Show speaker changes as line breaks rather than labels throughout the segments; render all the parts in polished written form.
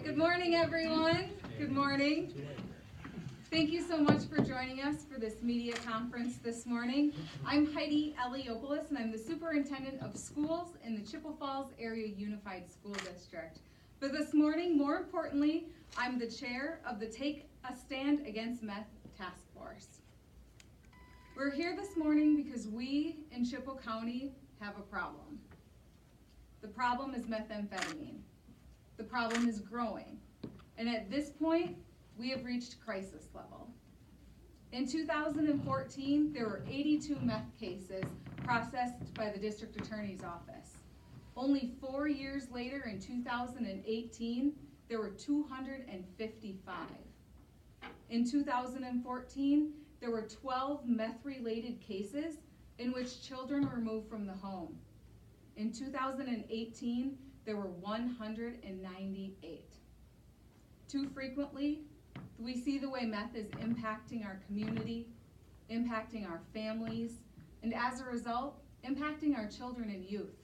right, good morning, everyone. Good morning. Thank you so much for joining us for this media conference this morning. I'm Heidi Eliopoulos, and I'm the Superintendent of Schools in the Chippewa Falls Area Unified School District. But this morning, more importantly, I'm the chair of the Take a Stand Against Meth Task Force. We're here this morning because we in Chippewa County have a problem. The problem is methamphetamine. The problem is growing. And at this point, we have reached crisis level. In 2014, there were 82 meth cases processed by the District Attorney's Office. Only 4 years later, in 2018, there were 255. In 2014, there were 12 meth-related cases in which children were removed from the home. In 2018, there were 198. Too frequently, we see the way meth is impacting our community, impacting our families, and as a result, impacting our children and youth.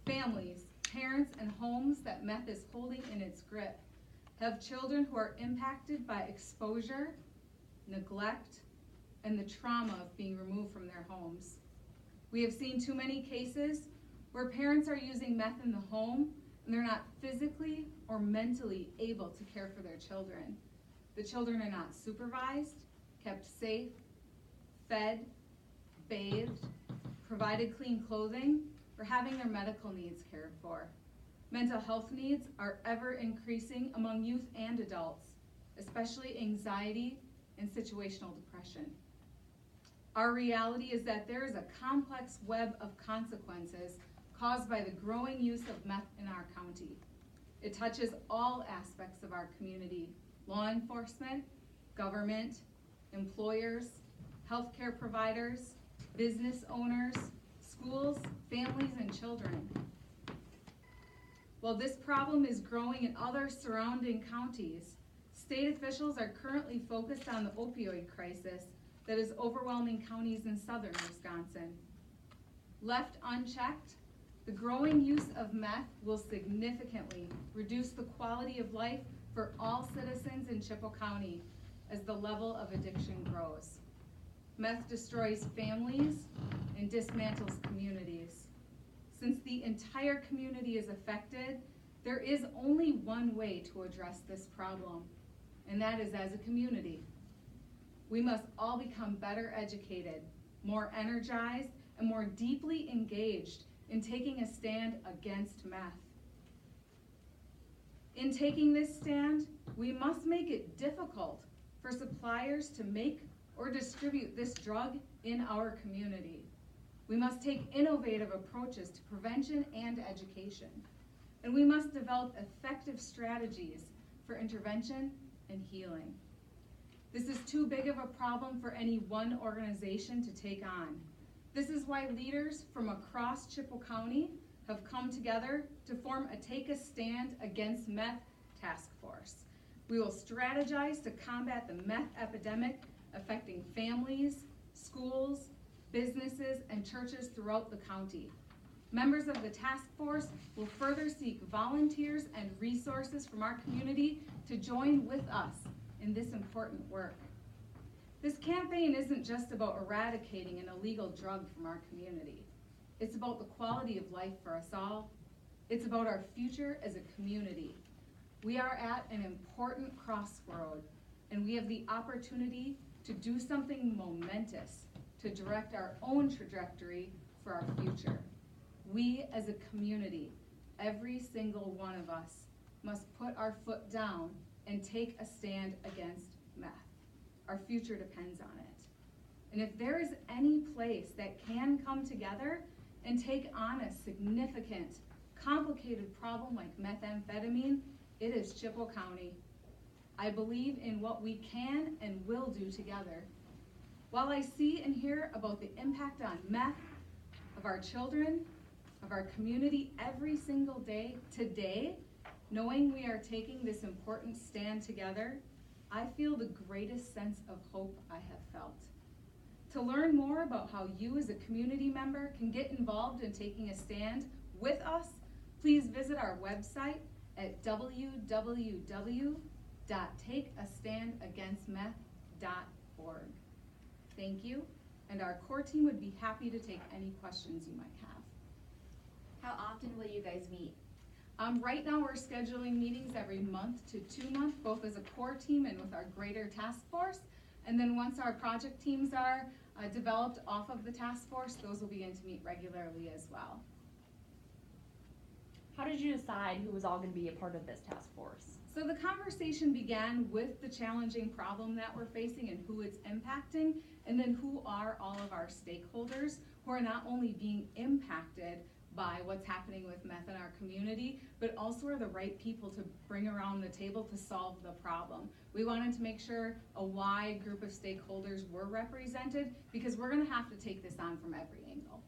Families, parents, and homes that meth is holding in its grip have children who are impacted by exposure, neglect, and the trauma of being removed from their homes. We have seen too many cases where parents are using meth in the home and they're not physically or mentally able to care for their children. The children are not supervised, kept safe, fed, bathed, provided clean clothing, or having their medical needs cared for. Mental health needs are ever increasing among youth and adults, especially anxiety and situational depression. Our reality is that there is a complex web of consequences caused by the growing use of meth in our county. It touches all aspects of our community: law enforcement, government, employers, healthcare providers, business owners, schools, families, and children. While this problem is growing in other surrounding counties, state officials are currently focused on the opioid crisis that is overwhelming counties in southern Wisconsin. Left unchecked, the growing use of meth will significantly reduce the quality of life for all citizens in Chippewa County as the level of addiction grows. Meth destroys families and dismantles communities. Since the entire community is affected, there is only one way to address this problem, and that is as a community. We must all become better educated, more energized, and more deeply engaged in taking a stand against meth. In taking this stand, we must make it difficult for suppliers to make or distribute this drug in our community. We must take innovative approaches to prevention and education, and we must develop effective strategies for intervention and healing. This is too big of a problem for any one organization to take on. This is why leaders from across Chippewa County have come together to form a Take a Stand Against Meth task force. We will strategize to combat the meth epidemic affecting families, schools, businesses, and churches throughout the county. Members of the task force will further seek volunteers and resources from our community to join with us in this important work. This campaign isn't just about eradicating an illegal drug from our community. It's about the quality of life for us all. It's about our future as a community. We are at an important crossroad, and we have the opportunity to do something momentous to direct our own trajectory for our future. We as a community, every single one of us, must put our foot down and take a stand against meth. Our future depends on it. And if there is any place that can come together and take on a significant, complicated problem like methamphetamine, it is Chippewa County. I believe in what we can and will do together. While I see and hear about the impact on meth, of our children, of our community every single day, today, knowing we are taking this important stand together, I feel the greatest sense of hope I have felt. To learn more about how you as a community member can get involved in taking a stand with us, please visit our website at www.takeastandagainstmeth.org. Thank you, and our core team would be happy to take any questions you might have.
How often will you guys meet?
Right now we're scheduling meetings every month to 2 months, both as a core team and with our greater task force. And then once our project teams are developed off of the task force, those will begin to meet regularly as well.
How did you decide who was all going to be a part of this task force?
So the conversation began with the challenging problem that we're facing and who it's impacting, and then who are all of our stakeholders who are not only being impacted by what's happening with meth in our community, but also are the right people to bring around the table to solve the problem. We wanted to make sure a wide group of stakeholders were represented because we're gonna have to take this on from every angle.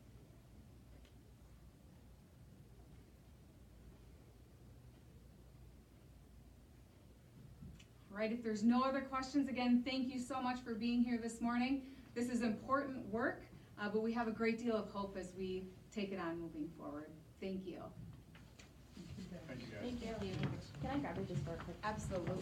All right, if there's no other questions, again, thank you so much for being here this morning. This is important work, but we have a great deal of hope as we take it on moving forward. Thank you.
Thank you, guys.
Thank you. Can I grab it just for a quick?
Absolutely.